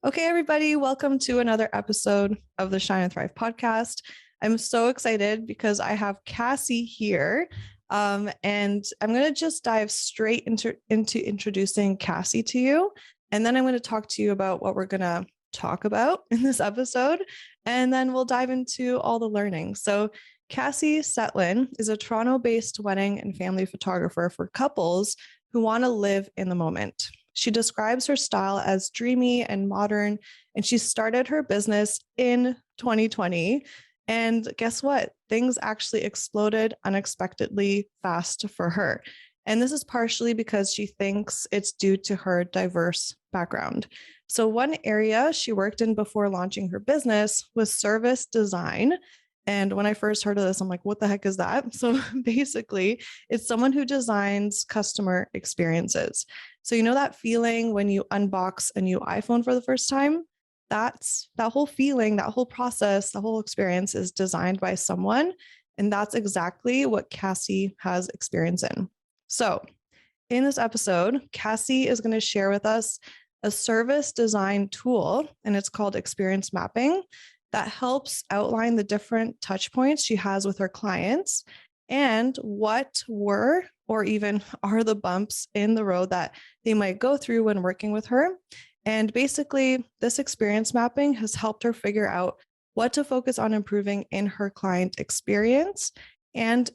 Okay, everybody, welcome to another episode of the Shine and Thrive podcast. I'm so excited because I have Cassie here. And I'm going to just dive straight into introducing Cassie to you. And then I'm going to talk to you about what we're going to talk about in this episode. And then we'll dive into all the learning. So, Cassie Cetlin is a Toronto based wedding and family photographer for couples who want to live in the moment. She describes her style as dreamy and modern, and she started her business in 2020. And guess what? Things actually exploded unexpectedly fast for her. And this is partially because she thinks it's due to her diverse background. So, one area she worked in before launching her business was service design. And when I first heard of this, I'm like, what the heck is that? So, basically, it's someone who designs customer experiences. So, you know that feeling when you unbox a new iPhone for the first time? That's that whole feeling, that whole process, the whole experience is designed by someone. And that's exactly what Cassie has experience in. So, in this episode, Cassie is going to share with us a service design tool, and it's called experience mapping, that helps outline the different touch points she has with her clients and what were or even are the bumps in the road that they might go through when working with her. And basically, this experience mapping has helped her figure out what to focus on improving in her client experience and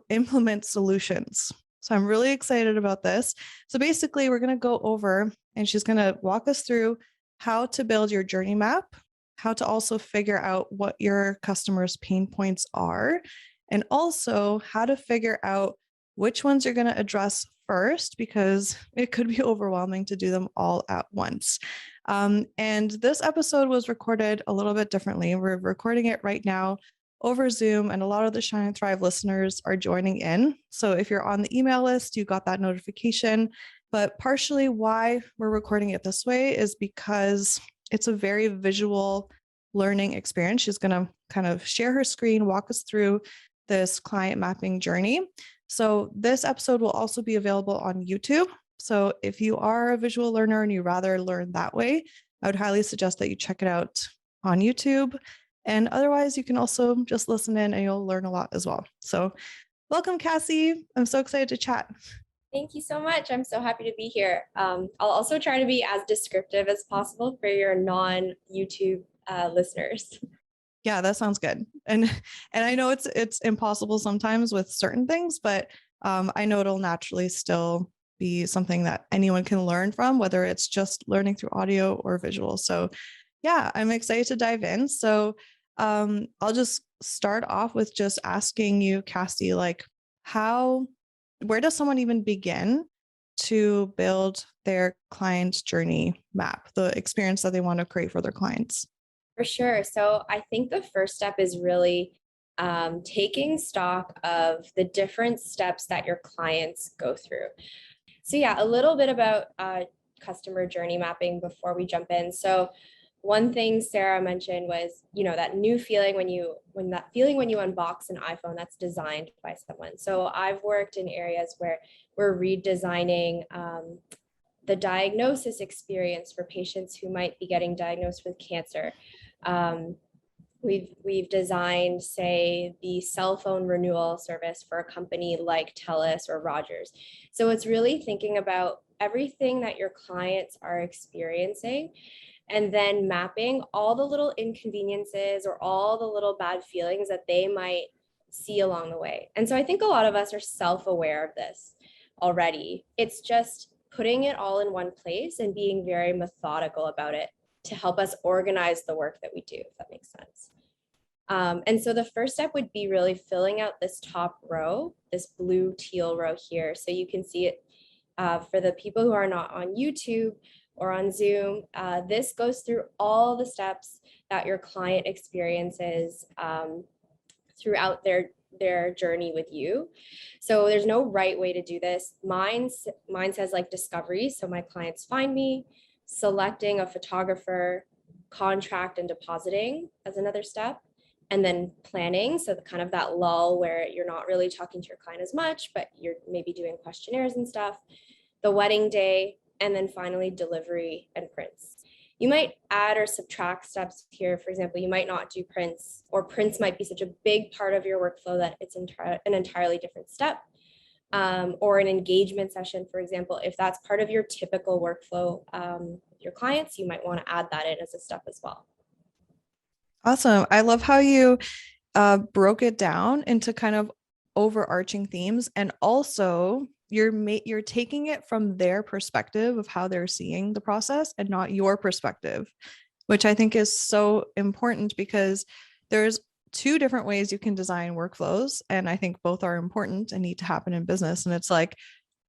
implement solutions. So I'm really excited about this. So basically, we're going to go over and she's going to walk us through how to build your journey map, how to also figure out what your customers' pain points are, and also how to figure out which ones you're going to address first, because it could be overwhelming to do them all at once. And this episode was recorded a little bit differently. We're recording it right now over Zoom, and a lot of the Shine and Thrive listeners are joining in. So if you're on the email list, you got that notification. But partially why we're recording it this way is because it's a very visual learning experience. She's going to kind of share her screen, walk us through this client mapping journey. So this episode will also be available on YouTube. So if you are a visual learner and you rather learn that way, I would highly suggest that you check it out on YouTube. And otherwise, you can also just listen in and you'll learn a lot as well. So welcome, Cassie. I'm so excited to chat. Thank you so much. I'm so happy to be here. I'll also try to be as descriptive as possible for your non-YouTube listeners. Yeah, that sounds good. And I know it's impossible sometimes with certain things, but I know it'll naturally still be something that anyone can learn from, whether it's just learning through audio or visual. So yeah, I'm excited to dive in. So I'll just start off with just asking you, Cassie, like where does someone even begin to build their client's journey map, the experience that they want to create for their clients? For sure. So I think the first step is really taking stock of the different steps that your clients go through. So yeah, a little bit about customer journey mapping before we jump in. So one thing Sarah mentioned was, that new feeling when you unbox an iPhone that's designed by someone. So I've worked in areas where we're redesigning the diagnosis experience for patients who might be getting diagnosed with cancer. We've designed, say, the cell phone renewal service for a company like TELUS or Rogers. So it's really thinking about everything that your clients are experiencing and then mapping all the little inconveniences or all the little bad feelings that they might see along the way. And so I think a lot of us are self-aware of this already. It's just putting it all in one place and being very methodical about it to help us organize the work that we do, if that makes sense. And so the first step would be really filling out this top row, this blue teal row here. So you can see it for the people who are not on YouTube or on Zoom. This goes through all the steps that your client experiences throughout their journey with you. So there's no right way to do this. Mine says like discovery. So my clients find me, selecting a photographer, contract and depositing as another step, and then planning. So kind of that lull where you're not really talking to your client as much, but you're maybe doing questionnaires and stuff, the wedding day, and then finally delivery and prints. You might add or subtract steps here. For example, you might not do prints, or prints might be such a big part of your workflow that it's an entirely different step. Or an engagement session, for example, if that's part of your typical workflow, your clients, you might want to add that in as a step as well. Awesome. I love how you broke it down into kind of overarching themes, and also you're taking it from their perspective of how they're seeing the process and not your perspective, which I think is so important because there's two different ways you can design workflows, and I think both are important and need to happen in business. And it's like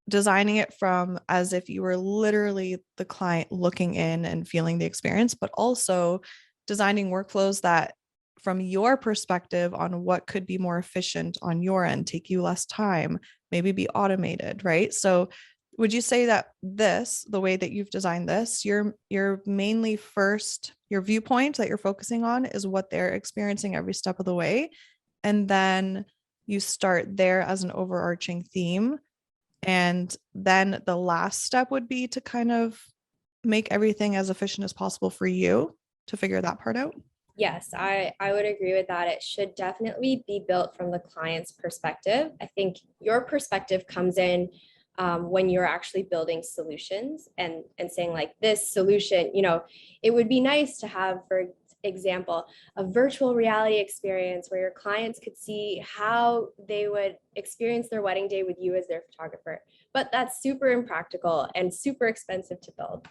designing it from as if you were literally the client looking in and feeling the experience, but also designing workflows that from your perspective on what could be more efficient on your end, take you less time, maybe be automated, right? So would you say that the way that you've designed this, you're mainly first, your viewpoint that you're focusing on is what they're experiencing every step of the way, and then you start there as an overarching theme, and then the last step would be to kind of make everything as efficient as possible for you to figure that part out? Yes, I would agree with that. It should definitely be built from the client's perspective. I think your perspective comes in when you're actually building solutions and saying like this solution, it would be nice to have, for example, a virtual reality experience where your clients could see how they would experience their wedding day with you as their photographer. But that's super impractical and super expensive to build.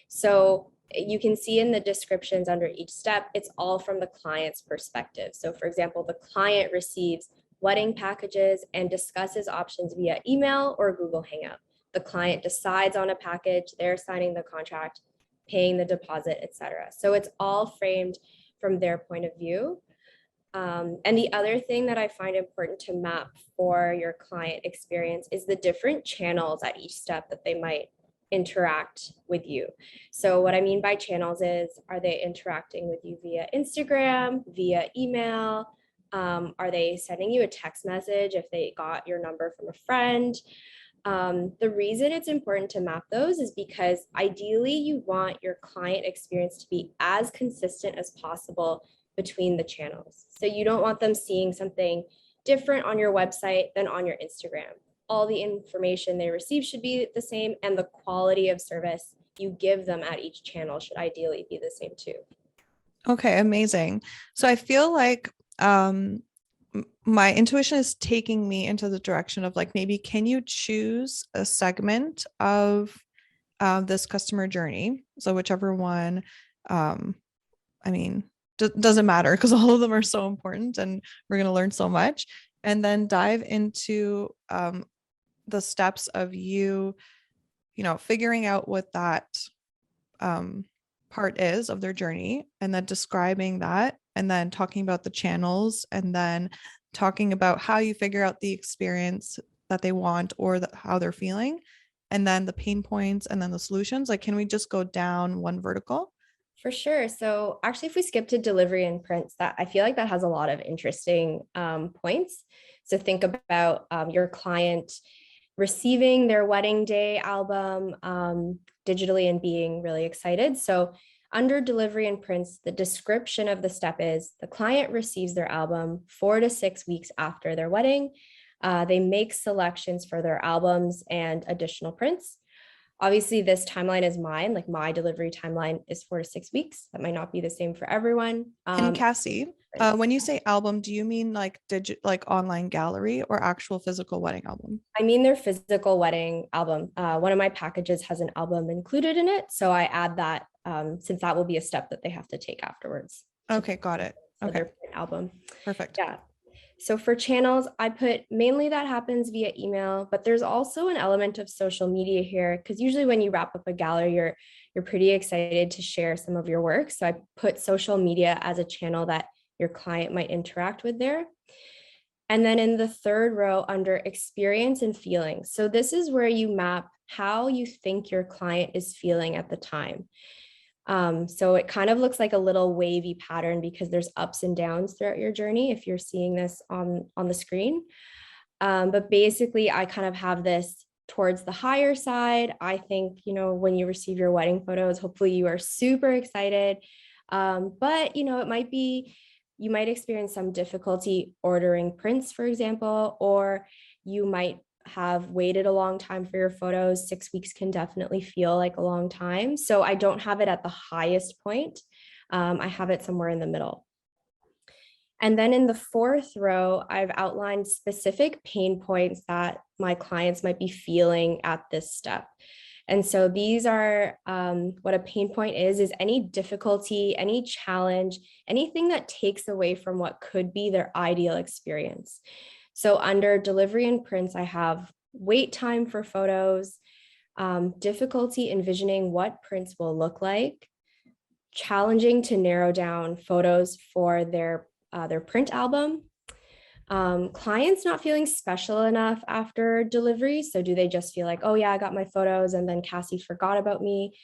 So you can see in the descriptions under each step, it's all from the client's perspective. So for example, the client receives wedding packages and discusses options via email or Google Hangout. The client decides on a package, they're signing the contract, paying the deposit, etc. So it's all framed from their point of view. And the other thing that I find important to map for your client experience is the different channels at each step that they might interact with you. So what I mean by channels is, are they interacting with you via Instagram, via email? Are they sending you a text message if they got your number from a friend? The reason it's important to map those is because ideally you want your client experience to be as consistent as possible between the channels. So you don't want them seeing something different on your website than on your Instagram. All the information they receive should be the same, and the quality of service you give them at each channel should ideally be the same too. Okay, amazing. So I feel like my intuition is taking me into the direction of like, maybe can you choose a segment of this customer journey? So whichever one, I mean, doesn't matter because all of them are so important and we're going to learn so much. And then dive into the steps of figuring out what that part is of their journey, and then describing that, and then talking about the channels, and then talking about how you figure out the experience that they want or how they're feeling, and then the pain points, and then the solutions. Like, can we just go down one vertical? For sure. So actually, if we skip to delivery and prints, that I feel like that has a lot of interesting points. So think about your client receiving their wedding day album digitally and being really excited. So under delivery and prints, the description of the step is the client receives their album 4 to 6 weeks after their wedding. They make selections for their albums and additional prints. Obviously, this timeline is mine. Like my delivery timeline is 4 to 6 weeks. That might not be the same for everyone. And Cassie, when you say album, do you mean like like online gallery or actual physical wedding album? I mean their physical wedding album. One of my packages has an album included in it, so I add that since that will be a step that they have to take afterwards. Okay, got it. Okay, their album. Perfect. Yeah. So for channels, I put mainly that happens via email, but there's also an element of social media here because usually when you wrap up a gallery, you're pretty excited to share some of your work. So I put social media as a channel that your client might interact with there. And then in the third row under experience and feelings. So this is where you map how you think your client is feeling at the time. So it kind of looks like a little wavy pattern because there's ups and downs throughout your journey if you're seeing this on the screen. But basically, I kind of have this towards the higher side. I think, when you receive your wedding photos, hopefully you are super excited. But, you might experience some difficulty ordering prints, for example, or you might have waited a long time for your photos. 6 weeks can definitely feel like a long time. So I don't have it at the highest point. I have it somewhere in the middle. And then in the fourth row, I've outlined specific pain points that my clients might be feeling at this step. And so these are what a pain point is any difficulty, any challenge, anything that takes away from what could be their ideal experience. So under delivery and prints, I have wait time for photos, difficulty envisioning what prints will look like, challenging to narrow down photos for their print album, clients not feeling special enough after delivery. So do they just feel like, oh yeah, I got my photos and then Cassie forgot about me?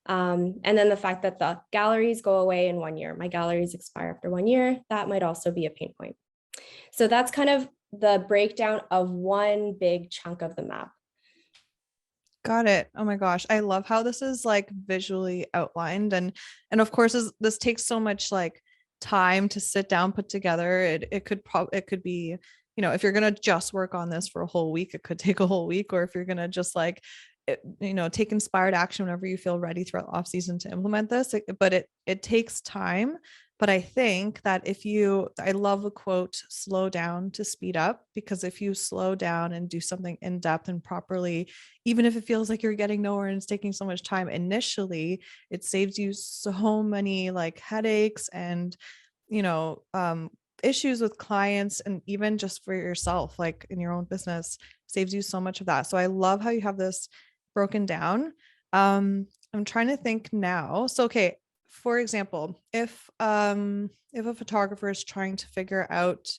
And then the fact that the galleries go away in 1 year, my galleries expire after 1 year, that might also be a pain point. So that's kind of the breakdown of one big chunk of the map. Got it. Oh my gosh. I love how this is like visually outlined. And of course, this takes so much like time to sit down, put together. It could be, if you're going to just work on this for a whole week, it could take a whole week. Or if you're going to just like, take inspired action whenever you feel ready throughout the off season to implement this. But it takes time. But I think that I love the quote, slow down to speed up, because if you slow down and do something in depth and properly, even if it feels like you're getting nowhere and it's taking so much time initially, it saves you so many like headaches and, issues with clients, and even just for yourself, like in your own business, saves you so much of that. So I love how you have this broken down. I'm trying to think now. So, okay. For example, if a photographer is trying to figure out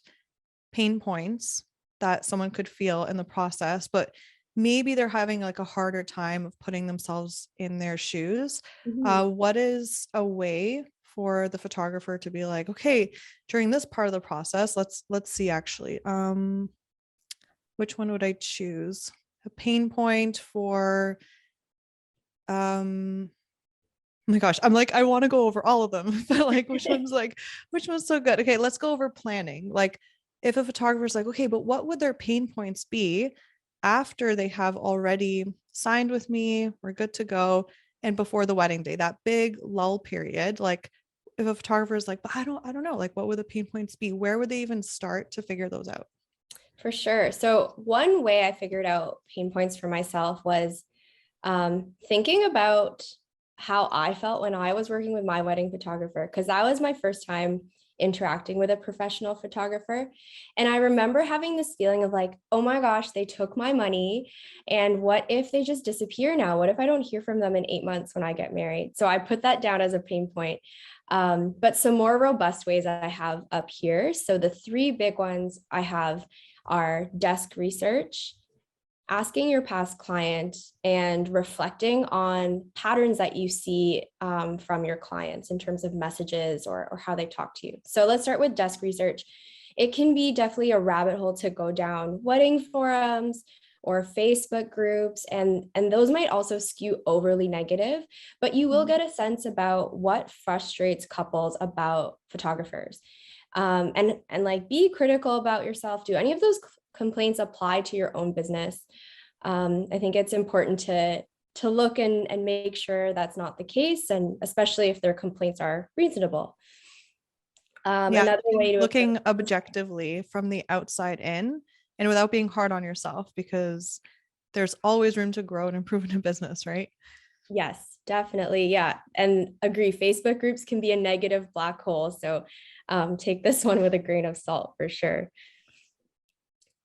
pain points that someone could feel in the process, but maybe they're having like a harder time of putting themselves in their shoes, what is a way for the photographer to be like, okay, during this part of the process, let's see actually, which one would I choose? A pain point for oh my gosh, I'm like, I want to go over all of them, but like, which one's so good? Okay, let's go over planning. Like, if a photographer's like, okay, but what would their pain points be after they have already signed with me, we're good to go, and before the wedding day, that big lull period, like, if a photographer is like, but I don't know, like, what would the pain points be? Where would they even start to figure those out? For sure. So one way I figured out pain points for myself was thinking about how I felt when I was working with my wedding photographer, because that was my first time interacting with a professional photographer. And I remember having this feeling of like, oh my gosh, they took my money. And what if they just disappear now? What if I don't hear from them in 8 months when I get married? So I put that down as a pain point. But some more robust ways I have up here. So the three big ones I have are desk research, asking your past client, and reflecting on patterns that you see from your clients in terms of messages or how they talk to you. So let's start with desk research. It can be definitely a rabbit hole to go down wedding forums or Facebook groups, and those might also skew overly negative, but you will get a sense about what frustrates couples about photographers. And like, be critical about yourself. Do any of those complaints apply to your own business? I think it's important to look and make sure that's not the case, and especially if their complaints are reasonable. Another way to looking objectively from the outside in and without being hard on yourself, because there's always room to grow and improve in a business, right? Yes, definitely. Yeah. And agree, Facebook groups can be a negative black hole. So take this one with a grain of salt for sure.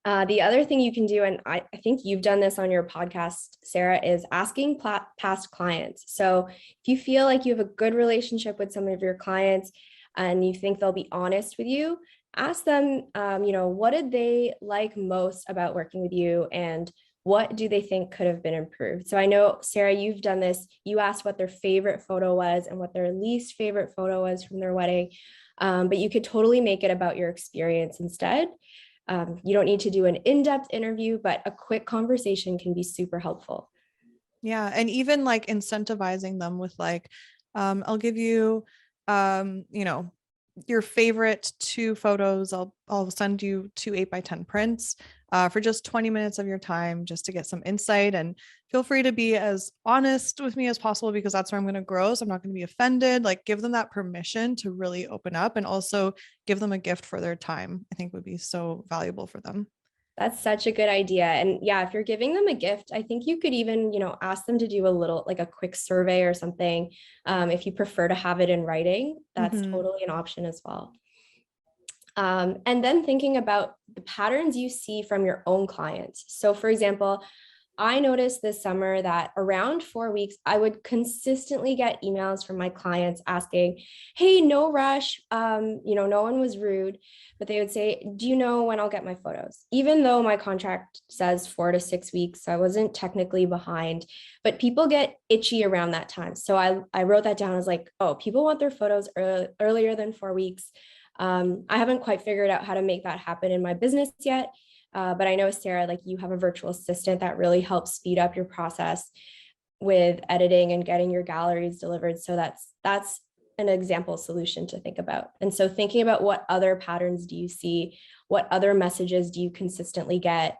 The other thing you can do, and I think you've done this on your podcast, Sarah, is asking past clients. So if you feel like you have a good relationship with some of your clients and you think they'll be honest with you, ask them, what did they like most about working with you, and what do they think could have been improved? So I know, Sarah, you've done this. You asked what their favorite photo was and what their least favorite photo was from their wedding, but you could totally make it about your experience instead. You don't need to do an in-depth interview, but a quick conversation can be super helpful. Yeah. And even like incentivizing them with like, I'll give you, you know, your favorite 2 photos. I'll send you 2 8x10 prints for just 20 minutes of your time just to get some insight. And feel free to be as honest with me as possible because that's where I'm going to grow. So I'm not going to be offended. Like give them that permission to really open up and also give them a gift for their time. I think would be so valuable for them. That's such a good idea. And yeah, if you're giving them a gift, I think you could even, ask them to do a little, like a quick survey or something. If you prefer to have it in writing, that's Mm-hmm. totally an option as well. And then thinking about the patterns you see from your own clients. So, for example, I noticed this summer that around 4 weeks, I would consistently get emails from my clients asking, "Hey, no rush. No one was rude," but they would say, "Do you know when I'll get my photos?" Even though my contract says 4 to 6 weeks, I wasn't technically behind, but people get itchy around that time. So I wrote that down as like, oh, people want their photos earlier than 4 weeks. I haven't quite figured out how to make that happen in my business yet. But I know, Sarah, like you have a virtual assistant that really helps speed up your process with editing and getting your galleries delivered. So that's an example solution to think about. And so thinking about what other patterns do you see, what other messages do you consistently get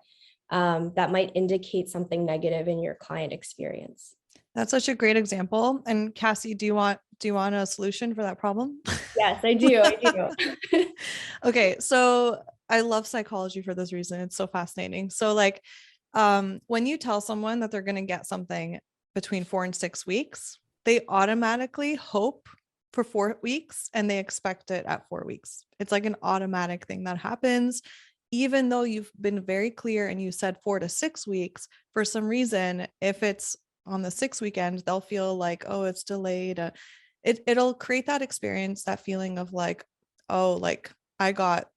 that might indicate something negative in your client experience. That's such a great example. And Cassie, do you want a solution for that problem? Yes, I do. I do. Okay, so I love psychology for this reason. It's so fascinating. So like when you tell someone that they're going to get something between 4 and 6 weeks, they automatically hope for 4 weeks and they expect it at 4 weeks. It's like an automatic thing that happens even though you've been very clear and you said 4 to 6 weeks. For some reason, if it's on the 6 weekend, they'll feel like, oh, it's delayed. It'll create that experience, that feeling of like, oh, like I got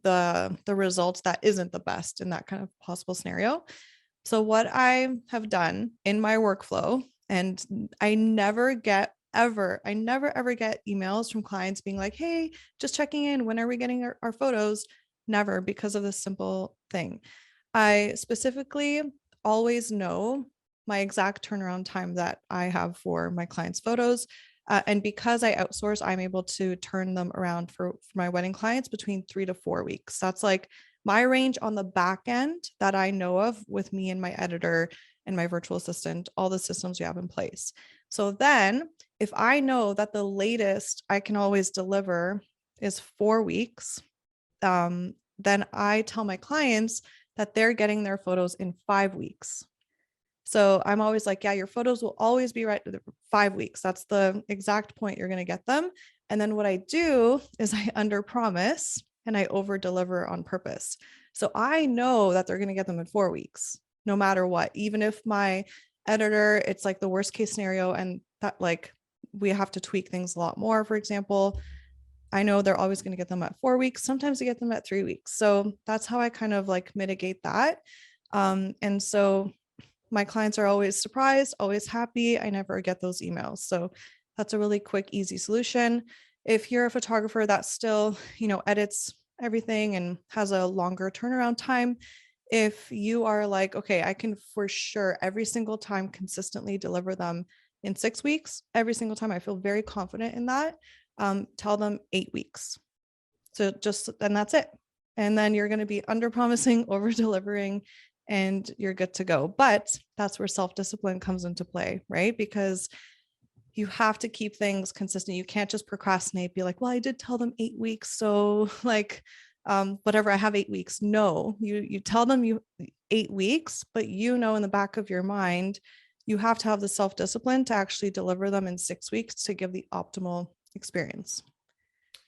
the results that isn't the best in that kind of possible scenario. So what I have done in my workflow, and I never ever get emails from clients being like, hey, just checking in, when are we getting our photos? Never, because of this simple thing. I specifically always know my exact turnaround time that I have for my clients' photos. And because I outsource, I'm able to turn them around for my wedding clients between 3 to 4 weeks. That's like my range on the back end that I know of with me and my editor and my virtual assistant, all the systems we have in place. So then, if I know that the latest I can always deliver is 4 weeks, then I tell my clients that they're getting their photos in 5 weeks. So I'm always like, yeah, your photos will always be right 5 weeks. That's the exact point you're going to get them. And then what I do is I under promise and I over deliver on purpose. So I know that they're going to get them in 4 weeks, no matter what. Even if my editor, it's like the worst case scenario and that like we have to tweak things a lot more, for example, I know they're always going to get them at 4 weeks. Sometimes they get them at 3 weeks. So that's how I kind of like mitigate that. And so my clients are always surprised, always happy. I never get those emails. So that's a really quick, easy solution. If you're a photographer that still, edits everything and has a longer turnaround time, if you are like, okay, I can for sure every single time consistently deliver them in 6 weeks, every single time I feel very confident in that, tell them 8 weeks. So and that's it. And then you're going to be under promising, over delivering, and you're good to go. But that's where self-discipline comes into play, right? Because you have to keep things consistent. You can't just procrastinate, be like, well, I did tell them 8 weeks. So like, whatever, I have 8 weeks. No, you tell them you 8 weeks, but in the back of your mind, you have to have the self-discipline to actually deliver them in 6 weeks to give the optimal experience.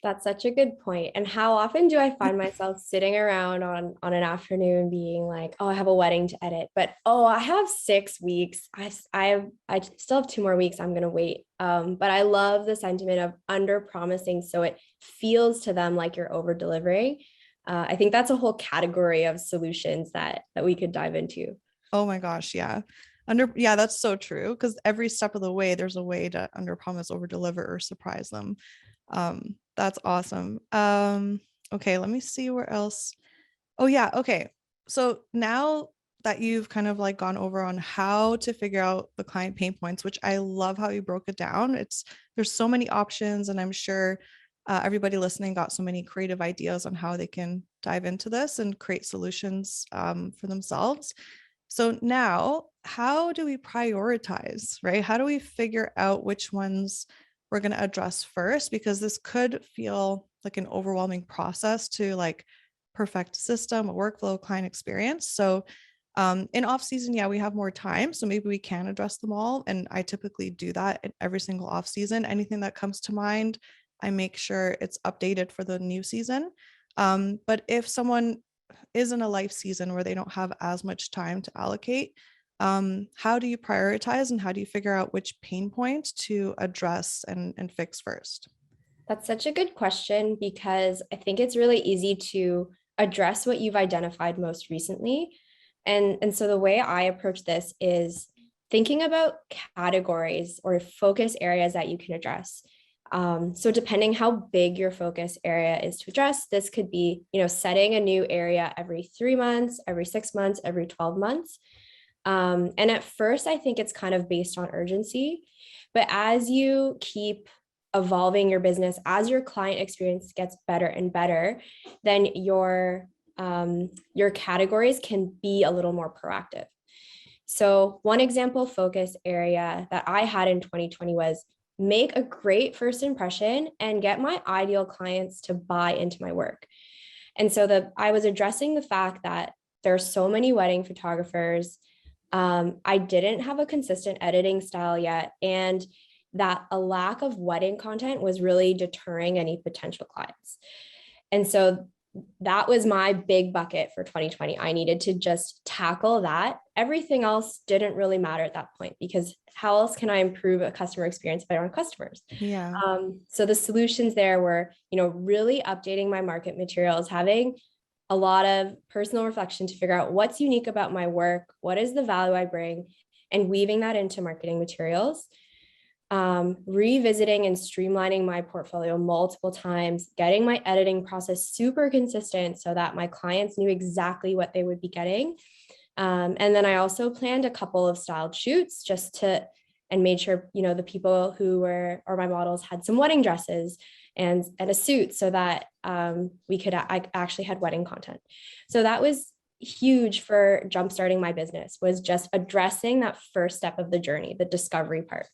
That's such a good point. And how often do I find myself sitting around on an afternoon being like, oh, I have a wedding to edit, but oh, I have 6 weeks. I still have 2 more weeks. I'm gonna wait. But I love the sentiment of under promising, so it feels to them like you're over delivering. I think that's a whole category of solutions that we could dive into. Oh my gosh, yeah. That's so true. Because every step of the way, there's a way to under promise, over deliver, or surprise them. That's awesome. Okay, let me see where else. Oh yeah. Okay. So now that you've kind of like gone over on how to figure out the client pain points, which I love how you broke it down. There's so many options, and I'm sure everybody listening got so many creative ideas on how they can dive into this and create solutions for themselves. So now, how do we prioritize, right? How do we figure out which ones we're going to address first? Because this could feel like an overwhelming process to like perfect system, a workflow, client experience. So in off season, yeah, we have more time, so maybe we can address them all. And I typically do that in every single off season. Anything that comes to mind, I make sure it's updated for the new season. But if someone is in a life season where they don't have as much time to allocate, how do you prioritize and how do you figure out which pain point to address and fix first? That's such a good question because I think it's really easy to address what you've identified most recently. And so the way I approach this is thinking about categories or focus areas that you can address. So depending how big your focus area is to address, this could be, setting a new area every 3 months, every 6 months, every 12 months. And at first, I think it's kind of based on urgency. But as you keep evolving your business, as your client experience gets better and better, then your categories can be a little more proactive. So one example focus area that I had in 2020 was make a great first impression and get my ideal clients to buy into my work. And so I was addressing the fact that there are so many wedding photographers. I didn't have a consistent editing style yet, and that a lack of wedding content was really deterring any potential clients. And so that was my big bucket for 2020. I needed to just tackle that. Everything else didn't really matter at that point because how else can I improve a customer experience if I don't have customers? Yeah. So the solutions there were, really updating my market materials, having a lot of personal reflection to figure out what's unique about my work, what is the value I bring, and weaving that into marketing materials. Revisiting and streamlining my portfolio multiple times, getting my editing process super consistent so that my clients knew exactly what they would be getting. And then I also planned a couple of styled shoots and made sure, the people who were, or my models had some wedding dresses and a suit so that I actually had wedding content. So that was huge for jumpstarting my business, was just addressing that first step of the journey, the discovery part,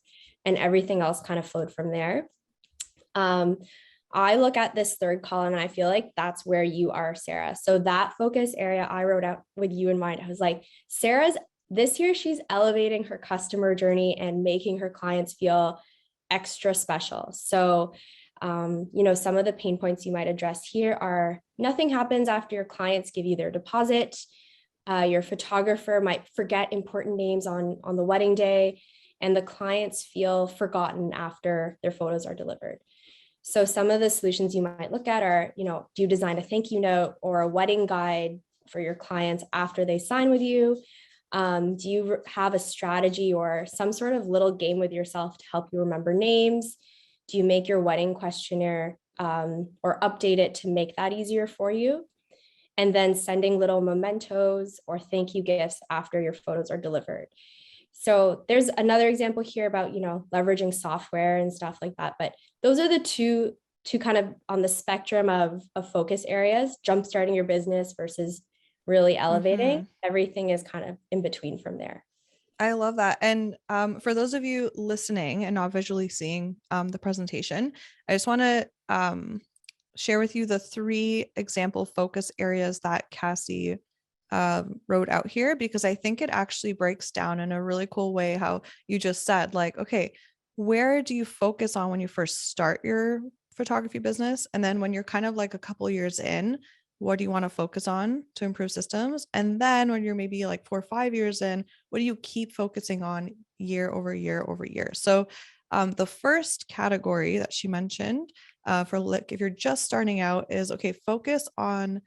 and everything else kind of flowed from there. I look at this third column and I feel like that's where you are, Sarah. So that focus area I wrote out with you in mind. I was like, this year, she's elevating her customer journey and making her clients feel extra special. So, some of the pain points you might address here are nothing happens after your clients give you their deposit. Your photographer might forget important names on the wedding day, and the clients feel forgotten after their photos are delivered. So some of the solutions you might look at are, do you design a thank you note or a wedding guide for your clients after they sign with you? Do you have a strategy or some sort of little game with yourself to help you remember names? Do you make your wedding questionnaire or update it to make that easier for you? And then sending little mementos or thank you gifts after your photos are delivered. So there's another example here about, leveraging software and stuff like that. But those are the two kind of on the spectrum of focus areas, jumpstarting your business versus really elevating. Mm-hmm. Everything is kind of in between from there. I love that. And for those of you listening and not visually seeing the presentation, I just want to share with you the 3 example focus areas that Cassie wrote out here, because I think it actually breaks down in a really cool way how you just said, like, okay, where do you focus on when you first start your photography business? And then when you're kind of like a couple years in, what do you want to focus on to improve systems? And then when you're maybe like 4 or 5 years in, what do you keep focusing on year over year over year? So the first category that she mentioned for like if you're just starting out is, okay, focus on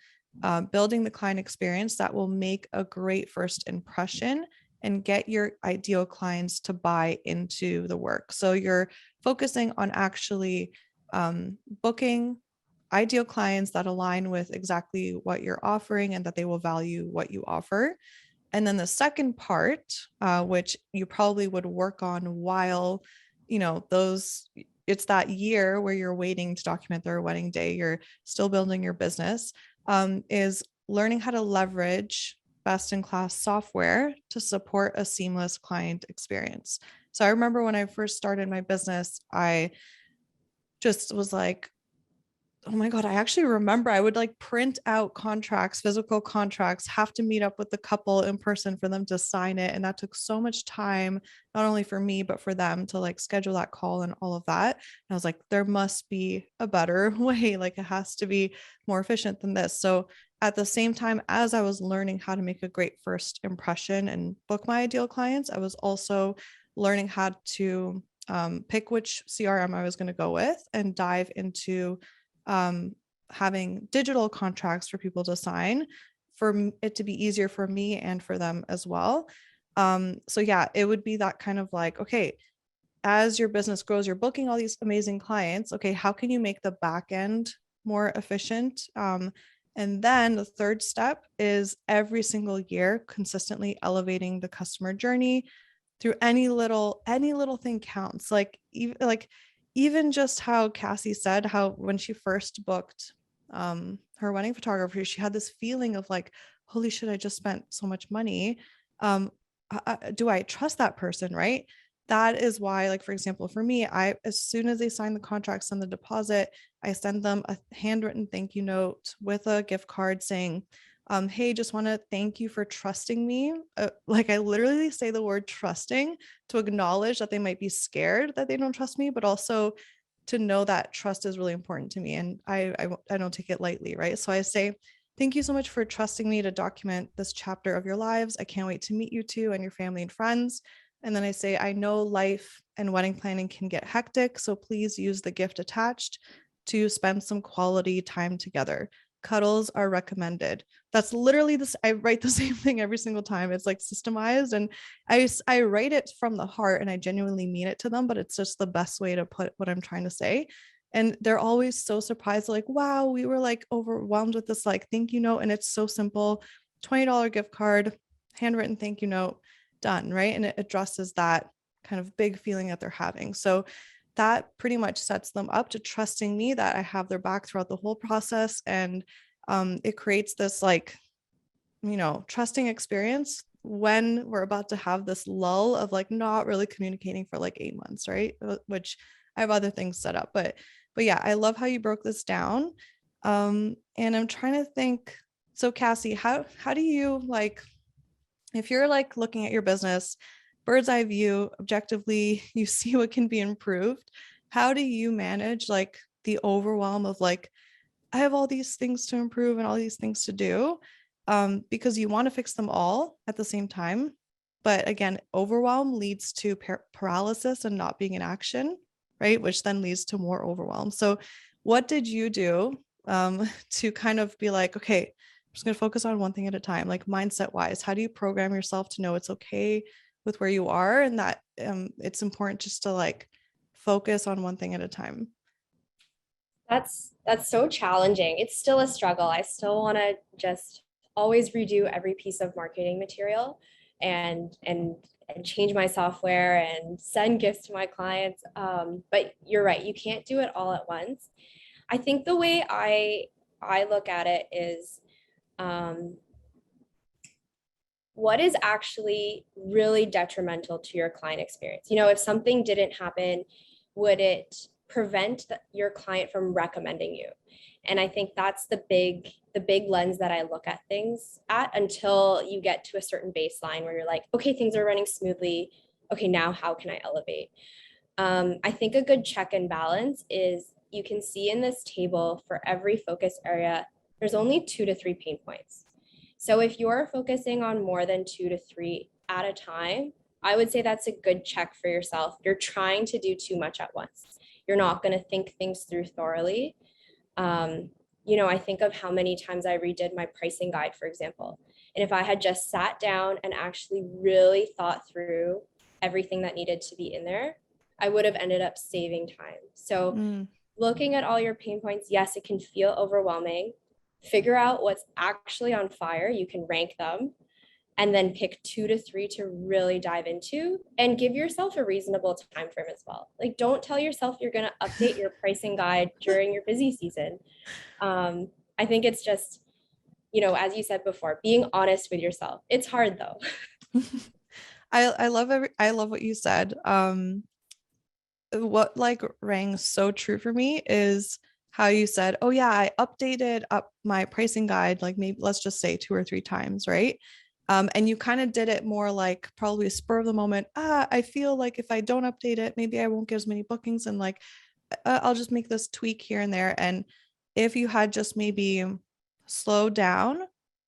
building the client experience that will make a great first impression and get your ideal clients to buy into the work. So you're focusing on actually booking ideal clients that align with exactly what you're offering and that they will value what you offer. And then the second part, which you probably would work on while, it's that year where you're waiting to document their wedding day, you're still building your business, is learning how to leverage best in class software to support a seamless client experience. So I remember when I first started my business, I just was like, oh my God, I actually remember I would like print out contracts, physical contracts, have to meet up with the couple in person for them to sign it. And that took so much time, not only for me, but for them to like schedule that call and all of that. And I was like, there must be a better way. Like it has to be more efficient than this. So at the same time as I was learning how to make a great first impression and book my ideal clients, I was also learning how to pick which CRM I was going to go with and dive into having digital contracts for people to sign for it to be easier for me and for them as well. So yeah, it would be that kind of like, okay, as your business grows, you're booking all these amazing clients. Okay, how can you make the back end more efficient? And then the third step is every single year consistently elevating the customer journey through any little thing counts. Even just how Cassie said how when she first booked her wedding photographer, she had this feeling of like, holy shit, I just spent so much money. Do I trust that person, right? That is why, like, for example, for me, as soon as they sign the contracts and the deposit, I send them a handwritten thank you note with a gift card saying, hey, just want to thank you for trusting me. Like I literally say the word trusting to acknowledge that they might be scared that they don't trust me, but also to know that trust is really important to me. And I don't take it lightly, right? So I say, thank you so much for trusting me to document this chapter of your lives. I can't wait to meet you too and your family and friends. And then I say, I know life and wedding planning can get hectic, so please use the gift attached to spend some quality time together. Cuddles are recommended. That's literally this. I write the same thing every single time. It's like systemized, and I write it from the heart and I genuinely mean it to them, but it's just the best way to put what I'm trying to say. And they're always so surprised, like, wow, we were like overwhelmed with this like thank you note. And it's so simple. $20 gift card, handwritten thank you note, done, right? And it addresses that kind of big feeling that they're having. So that pretty much sets them up to trusting me that I have their back throughout the whole process. And it creates this like, trusting experience when we're about to have this lull of like not really communicating for like 8 months, right? Which I have other things set up, but yeah, I love how you broke this down. And I'm trying to think. So Cassie, how do you like, if you're like looking at your business, bird's eye view, objectively, you see what can be improved. How do you manage like the overwhelm of like, I have all these things to improve and all these things to do, because you want to fix them all at the same time. But again, overwhelm leads to paralysis and not being in action, right? Which then leads to more overwhelm. So what did you do to kind of be like, okay, I'm just going to focus on one thing at a time, like mindset wise? How do you program yourself to know it's okay with where you are and that it's important just to like focus on one thing at a time? That's so challenging. It's still a struggle. I still want to just always redo every piece of marketing material and change my software and send gifts to my clients. But you're right, you can't do it all at once. I think the way I look at it is um, what is actually really detrimental to your client experience. If something didn't happen, would it prevent your client from recommending you? And I think that's the big lens that I look at things at until you get to a certain baseline where you're like, okay, things are running smoothly. Okay, now how can I elevate? I think a good check and balance is you can see in this table for every focus area, there's only 2 to 3 pain points. So if you're focusing on more than 2 to 3 at a time, I would say that's a good check for yourself. You're trying to do too much at once. You're not going to think things through thoroughly. Um, I think of how many times I redid my pricing guide, for example. And if I had just sat down and actually really thought through everything that needed to be in there, I would have ended up saving time. So looking at all your pain points, yes, it can feel overwhelming. Figure out what's actually on fire. You can rank them and then pick 2 to 3 to really dive into and give yourself a reasonable time frame as well. Like, don't tell yourself you're going to update your pricing guide during your busy season. I think it's just, as you said before, being honest with yourself. It's hard though. I love what you said. What like rang so true for me is how you said, oh yeah, I updated up my pricing guide, like maybe let's just say 2 or 3 times, right? And you kind of did it more like probably a spur of the moment. I feel like if I don't update it, maybe I won't get as many bookings, and like I'll just make this tweak here and there. And if you had just maybe slowed down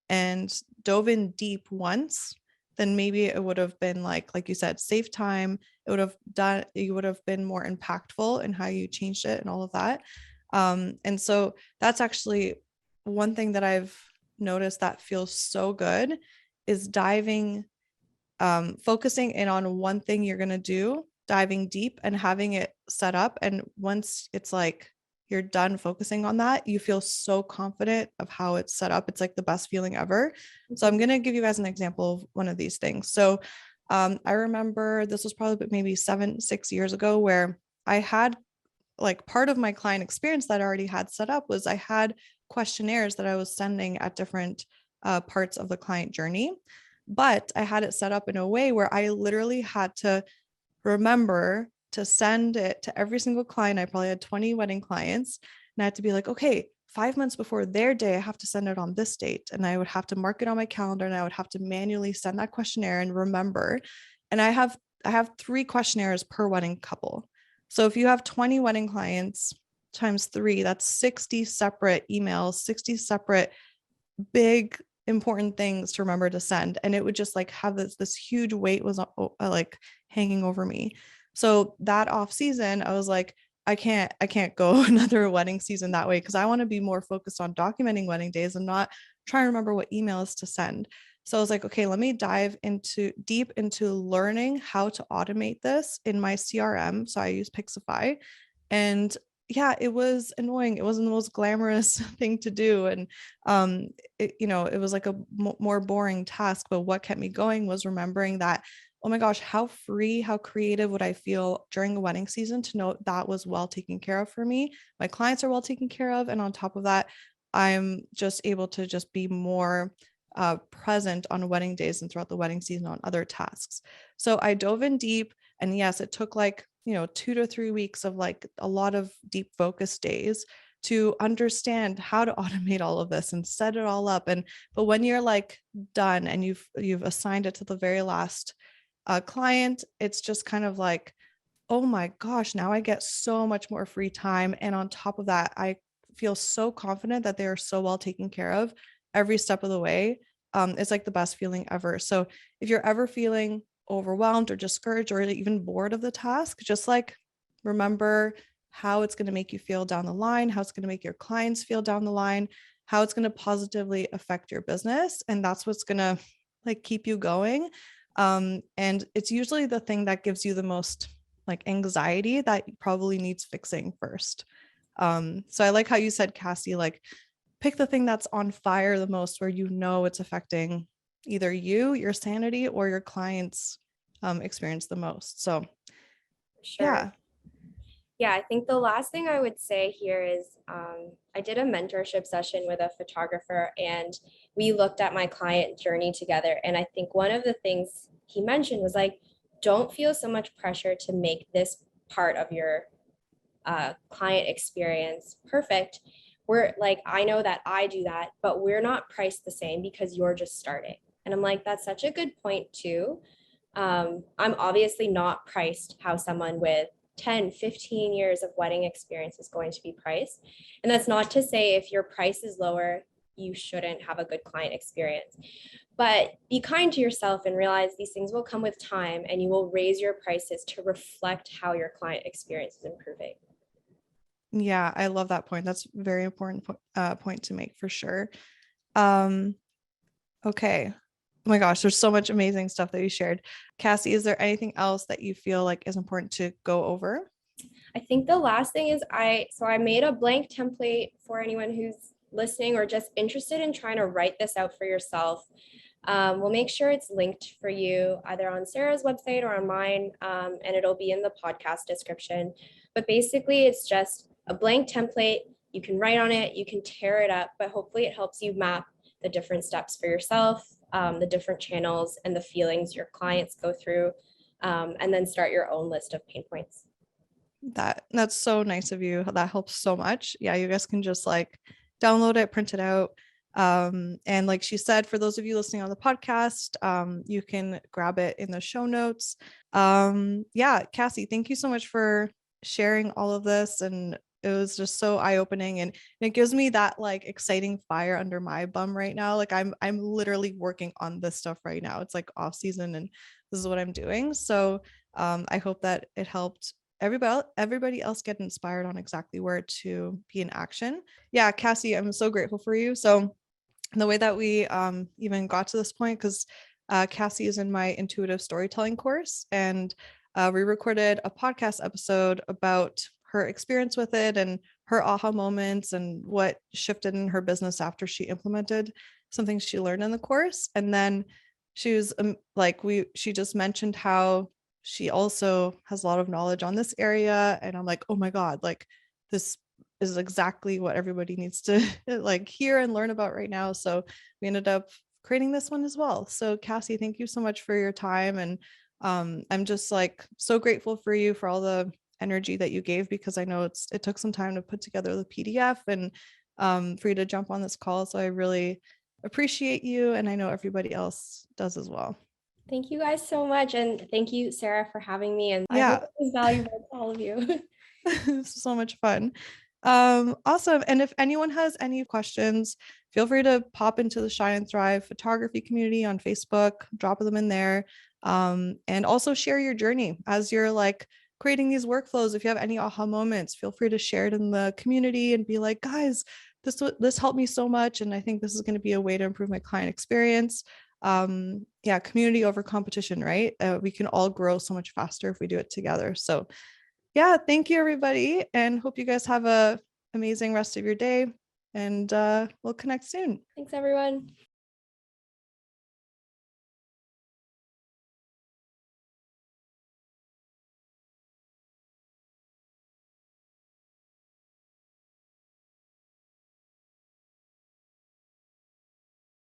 and dove in deep once, then maybe it would have been like you said, save time. It would have done, you would have been more impactful in how you changed it and all of that. And so that's actually one thing that I've noticed that feels so good is focusing in on one thing you're going to do, diving deep and having it set up. And once it's like you're done focusing on that, you feel so confident of how it's set up. It's like the best feeling ever. So I'm going to give you guys an example of one of these things. So I remember this was probably maybe 6 years ago where I had like part of my client experience that I already had set up was I had questionnaires that I was sending at different parts of the client journey. But I had it set up in a way where I literally had to remember to send it to every single client. I probably had 20 wedding clients, and I had to be like, okay, 5 months before their day, I have to send it on this date. And I would have to mark it on my calendar, and I would have to manually send that questionnaire and remember. And I have 3 questionnaires per wedding couple. So if you have 20 wedding clients times 3, that's 60 separate emails, 60 separate big important things to remember to send. And it would just like have this huge weight was like hanging over me. So that off season, I was like, I can't go another wedding season that way, because I want to be more focused on documenting wedding days and not try to remember what emails to send. So I was like, okay, let me dive deep into learning how to automate this in my CRM. So I use Pixify. And yeah, it was annoying. It wasn't the most glamorous thing to do. And it was like a more boring task. But what kept me going was remembering that, oh my gosh, how free, how creative would I feel during a wedding season to know that was well taken care of for me. My clients are well taken care of. And on top of that, I'm just able to just be more present on wedding days and throughout the wedding season on other tasks. So I dove in deep. And yes, it took like 2 to 3 weeks of like a lot of deep focus days to understand how to automate all of this and set it all up. But when you're like done and you've assigned it to the very last client, it's just kind of like, oh my gosh, now I get so much more free time. And on top of that, I feel so confident that they are so well taken care of every step of the way. It's like the best feeling ever. So if you're ever feeling overwhelmed or discouraged or even bored of the task, just like remember how it's going to make you feel down the line, how it's going to make your clients feel down the line, how it's going to positively affect your business. And that's what's going to like keep you going. And it's usually the thing that gives you the most like anxiety that probably needs fixing first. So I like how you said, Cassie, like pick the thing that's on fire the most, where it's affecting either you, your sanity, or your clients' experience the most. So Sure. yeah. Yeah, I think the last thing I would say here is I did a mentorship session with a photographer, and we looked at my client journey together. And I think one of the things he mentioned was like, don't feel so much pressure to make this part of your client experience perfect. We're like, I know that I do that, but we're not priced the same because you're just starting. And I'm like, that's such a good point too. I'm obviously not priced how someone with 10, 15 years of wedding experience is going to be priced. And that's not to say if your price is lower, you shouldn't have a good client experience. But be kind to yourself and realize these things will come with time, and you will raise your prices to reflect how your client experience is improving. Yeah, I love that point. That's a very important point to make for sure. Um, okay. Oh my gosh, there's so much amazing stuff that you shared. Cassie, is there anything else that you feel like is important to go over? I think the last thing is I made a blank template for anyone who's listening or just interested in trying to write this out for yourself. We'll make sure it's linked for you either on Sarah's website or on mine, and it'll be in the podcast description. But basically, it's just a blank template. You can write on it, you can tear it up, but hopefully it helps you map the different steps for yourself, the different channels and the feelings your clients go through, and then start your own list of pain points. That's so nice of you. That helps so much. Yeah, you guys can just like download it, print it out. And like she said, for those of you listening on the podcast, you can grab it in the show notes. Yeah, Cassie, thank you so much for sharing all of this. And it was just so eye-opening, and it gives me that like exciting fire under my bum right now. Like I'm literally working on this stuff right now. It's like off season and this is what I'm doing. So I hope that it helped everybody else get inspired on exactly where to be in action. Yeah, Cassie, I'm so grateful for you. So the way that we even got to this point, because Cassie is in my intuitive storytelling course, and we recorded a podcast episode about her experience with it and her aha moments and what shifted in her business after she implemented something she learned in the course. And then she was she just mentioned how she also has a lot of knowledge on this area, and I'm like, oh my god, like this is exactly what everybody needs to like hear and learn about right now. So we ended up creating this one as well. So Cassie, thank you so much for your time, and I'm just like so grateful for you for all the energy that you gave, because I know it took some time to put together the PDF and for you to jump on this call. So I really appreciate you, and I know everybody else does as well. Thank you guys so much. And thank you, Sarah, for having me. And I hope Yeah. it was valuable to all of you. It's so much fun. Awesome. And if anyone has any questions, feel free to pop into the Shine and Thrive photography community on Facebook, drop them in there. And also share your journey as you're like creating these workflows. If you have any aha moments, feel free to share it in the community and be like, guys, this helped me so much, and I think this is going to be a way to improve my client experience. Yeah, community over competition, right? We can all grow so much faster if we do it together. So yeah, thank you everybody, and hope you guys have a amazing rest of your day, and we'll connect soon. Thanks, everyone.